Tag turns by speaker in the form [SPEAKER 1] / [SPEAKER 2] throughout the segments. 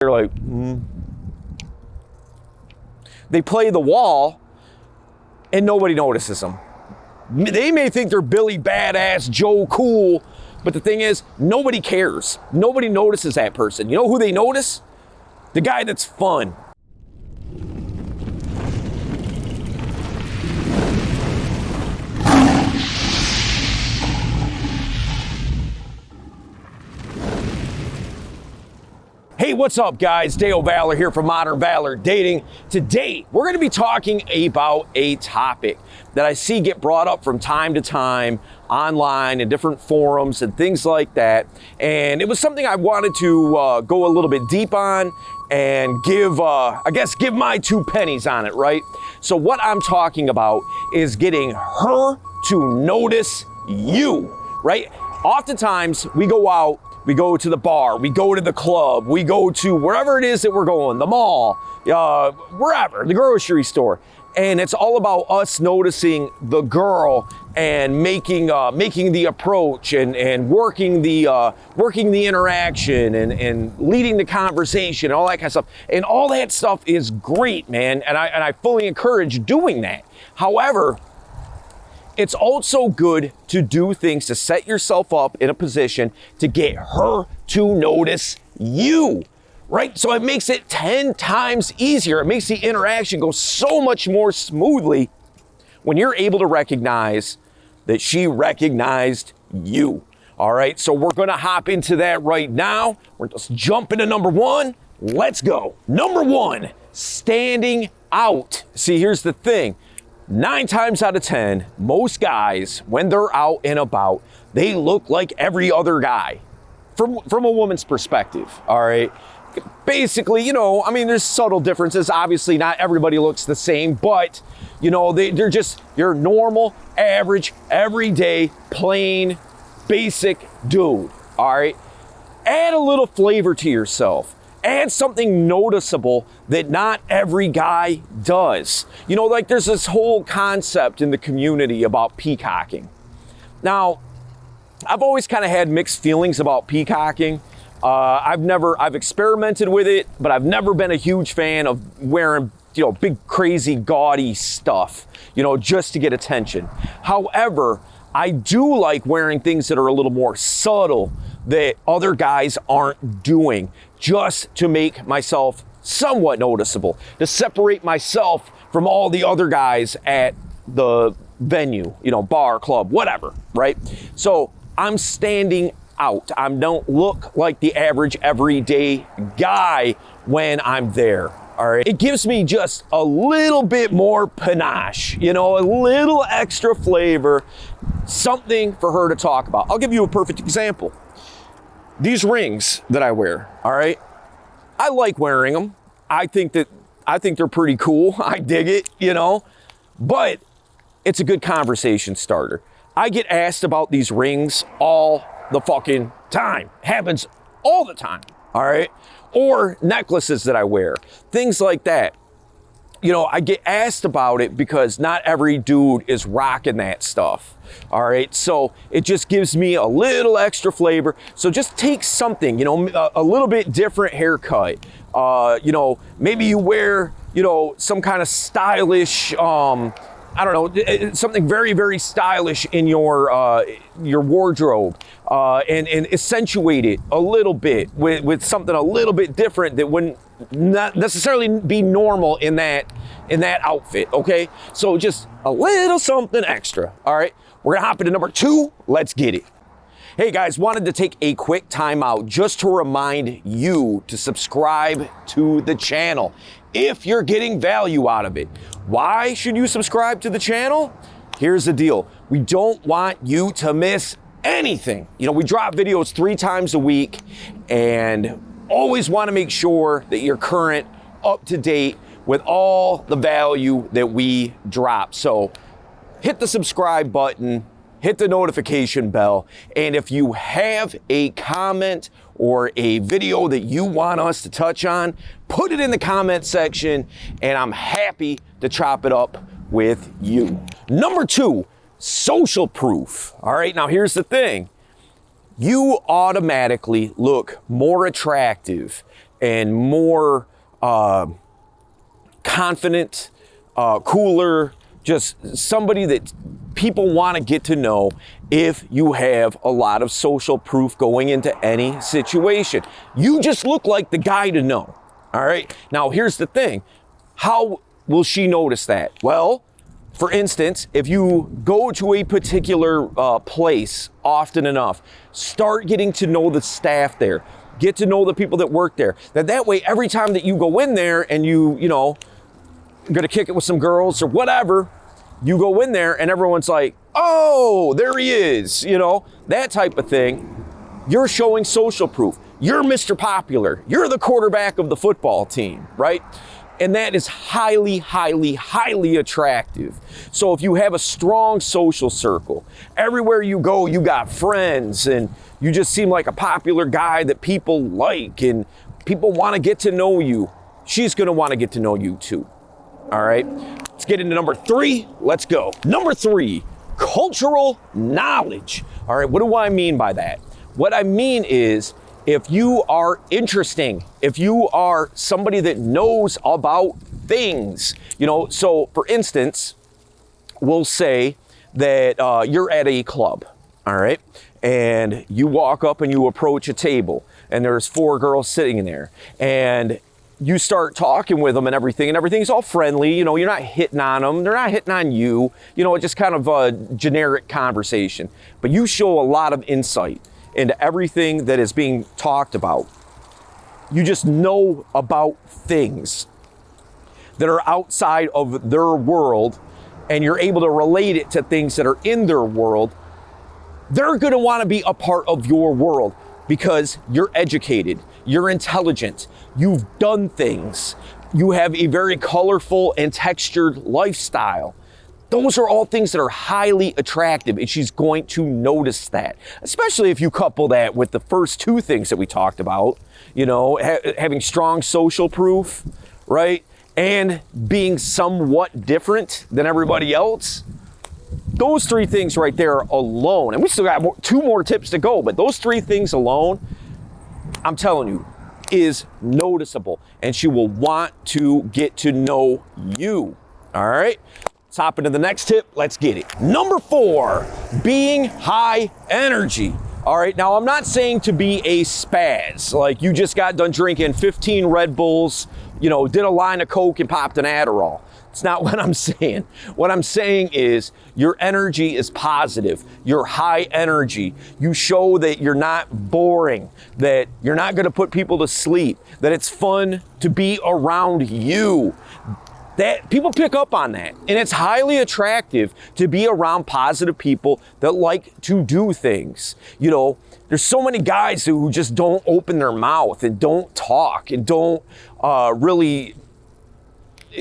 [SPEAKER 1] They're like, They play the wall and nobody notices them. They may think they're Billy Badass, Joe Cool, but the thing is, nobody cares. Nobody notices that person. You know who they notice? The guy that's fun. Hey, what's up guys? Dale Valor here from Modern Valor Dating. Today, we're gonna be talking about a topic that I see get brought up from time to time online in different forums and things like that. And it was something I wanted to go a little bit deep on and give my 2 pennies on it, right? So what I'm talking about is getting her to notice you, right? Oftentimes we go out, we go to the bar, we go to the club, we go to wherever it is that we're going, the mall, wherever, the grocery store. And it's all about us noticing the girl and making the approach and working the interaction and leading the conversation and all that kind of stuff. And all that stuff is great, man. And I fully encourage doing that. However, it's also good to do things to set yourself up in a position to get her to notice you, right? So it makes it 10 times easier. It makes the interaction go so much more smoothly when you're able to recognize that she recognized you. All right, so we're gonna hop into that right now. We're just jumping to number 1. Let's go. Number 1, standing out. See, here's the thing. 9 times out of 10, most guys, when they're out and about, they look like every other guy from a woman's perspective, all right? Basically, there's subtle differences. Obviously, not everybody looks the same, but, they're just your normal, average, everyday, plain, basic dude, all right? Add a little flavor to yourself. Add something noticeable that not every guy does. Like there's this whole concept in the community about peacocking. Now, I've always kind of had mixed feelings about peacocking. I've experimented with it, but I've never been a huge fan of wearing, big, crazy, gaudy stuff, just to get attention. However, I do like wearing things that are a little more subtle that other guys aren't doing, just to make myself somewhat noticeable, to separate myself from all the other guys at the venue, bar, club, whatever, right? So I'm standing out. I don't look like the average everyday guy when I'm there. All right. It gives me just a little bit more panache, a little extra flavor, something for her to talk about. I'll give you a perfect example. These rings that I wear, all right? I like wearing them. I think they're pretty cool. I dig it, but it's a good conversation starter. I get asked about these rings all the fucking time. Happens all the time, all right? Or necklaces that I wear, things like that. I get asked about it because not every dude is rocking that stuff. All right, so it just gives me a little extra flavor. So just take something, a little bit different haircut. Maybe you wear, some kind of stylish, something very, very stylish in your wardrobe, and accentuate it a little bit with something a little bit different that wouldn't not necessarily be normal in that outfit, okay? So just a little something extra, all right? We're gonna hop into number 2, let's get it. Hey guys, wanted to take a quick time out just to remind you to subscribe to the channel if you're getting value out of it. Why should you subscribe to the channel? Here's the deal. We don't want you to miss anything. We drop videos 3 times a week and always want to make sure that you're current, up to date with all the value that we drop. So hit the subscribe button, hit the notification bell, and if you have a comment or a video that you want us to touch on, put it in the comment section and I'm happy to chop it up with you. Number 2, social proof. All right, now here's the thing. You automatically look more attractive and more confident, cooler, just somebody that people want to get to know if you have a lot of social proof going into any situation. You just look like the guy to know. All right. Now, here's the thing. How will she notice that? Well, for instance, if you go to a particular place often enough, start getting to know the staff there. Get to know the people that work there. That way, every time that you go in there and you know, going to kick it with some girls or whatever, you go in there and everyone's like, oh, there he is, you know, that type of thing. You're showing social proof. You're Mr. Popular. You're the quarterback of the football team, right? And that is highly, highly, highly attractive. So if you have a strong social circle, everywhere you go, you got friends and you just seem like a popular guy that people like and people want to get to know you. She's going to want to get to know you too. All right. Let's get into number 3. Let's go. Number 3, cultural knowledge. All right. What do I mean by that? What I mean is, if you are interesting, if you are somebody that knows about things, you know, so for instance, we'll say that you're at a club, all right, and you walk up and you approach a table and there's 4 girls sitting in there and you start talking with them and everything's all friendly, you know, you're not hitting on them, they're not hitting on you, you know, it's just kind of a generic conversation, but you show a lot of insight into everything that is being talked about. You just know about things that are outside of their world and you're able to relate it to things that are in their world. They're going to want to be a part of your world because you're educated, you're intelligent, you've done things, you have a very colorful and textured lifestyle. Those are all things that are highly attractive, and she's going to notice that, especially if you couple that with the first 2 things that we talked about, you know, having strong social proof, right? And being somewhat different than everybody else. Those 3 things right there alone, and we still got 2 more tips to go, but those 3 things alone, I'm telling you, is noticeable, and she will want to get to know you, all right? Let's hop into the next tip. Let's get it. Number 4, being high energy. All right, now I'm not saying to be a spaz, like you just got done drinking 15 Red Bulls, you know, did a line of Coke and popped an Adderall. It's not what I'm saying. What I'm saying is your energy is positive. You're high energy. You show that you're not boring, that you're not going to put people to sleep, that it's fun to be around you. That people pick up on that, and it's highly attractive to be around positive people that like to do things. You know, there's so many guys who just don't open their mouth and don't talk and don't really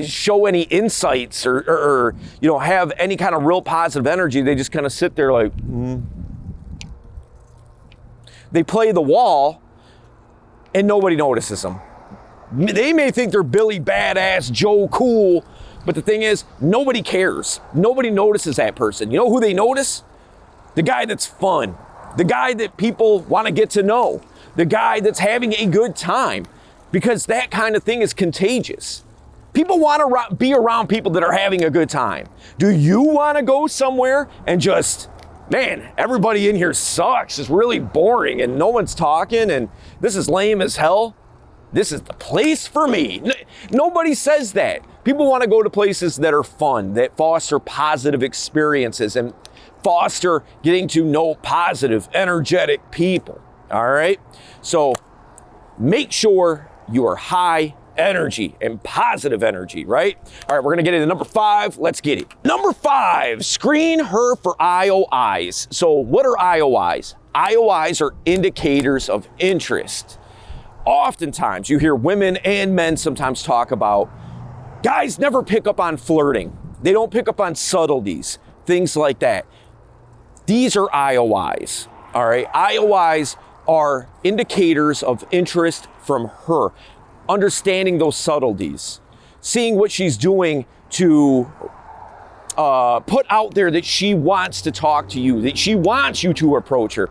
[SPEAKER 1] show any insights or you know, have any kind of real positive energy. They just kind of sit there like, They play the wall and nobody notices them. They may think they're Billy Badass, Joe Cool, but the thing is, nobody cares. Nobody notices that person. You know who they notice? The guy that's fun. The guy that people want to get to know. The guy that's having a good time. Because that kind of thing is contagious. People want to be around people that are having a good time. Do you want to go somewhere and just, man, everybody in here sucks. It's really boring and no one's talking and this is lame as hell? This is the place for me. Nobody says that. People want to go to places that are fun, that foster positive experiences and foster getting to know positive, energetic people. All right? So make sure you are high energy and positive energy, right? All right, we're going to get into number 5. Let's get it. Number 5, screen her for IOIs. So what are IOIs? IOIs are indicators of interest. Oftentimes, you hear women and men sometimes talk about guys never pick up on flirting. They don't pick up on subtleties, things like that. These are IOIs, all right? IOIs are indicators of interest from her, understanding those subtleties, seeing what she's doing to put out there that she wants to talk to you, that she wants you to approach her.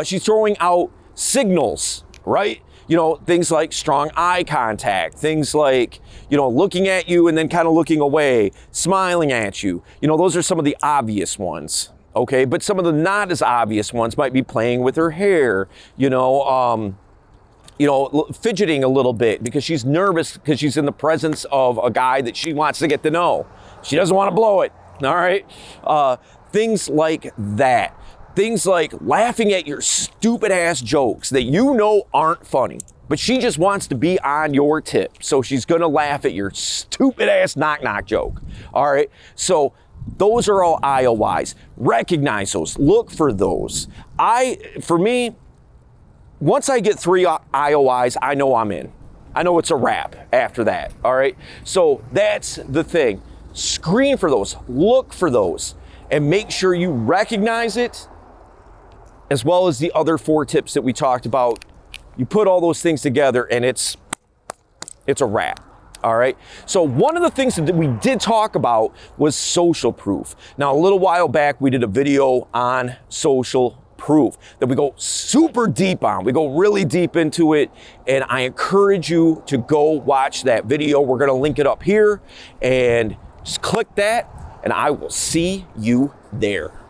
[SPEAKER 1] She's throwing out signals, right? You know, things like strong eye contact, things like, you know, looking at you and then kind of looking away, smiling at you. You know, those are some of the obvious ones, okay? But some of the not as obvious ones might be playing with her hair, fidgeting a little bit because she's nervous because she's in the presence of a guy that she wants to get to know. She doesn't want to blow it, all right? Things like that. Things like laughing at your stupid ass jokes that you know aren't funny, but she just wants to be on your tip. So she's gonna laugh at your stupid ass knock knock joke. All right. So those are all IOIs. Recognize those, look for those. For me, once I get 3 IOIs, I know I'm in. I know it's a wrap after that. All right. So that's the thing. Screen for those, look for those, and make sure you recognize it, as well as the other 4 tips that we talked about. You put all those things together and it's a wrap, all right? So one of the things that we did talk about was social proof. Now, a little while back, we did a video on social proof that we go super deep on. We go really deep into it, and I encourage you to go watch that video. We're gonna link it up here, and just click that, and I will see you there.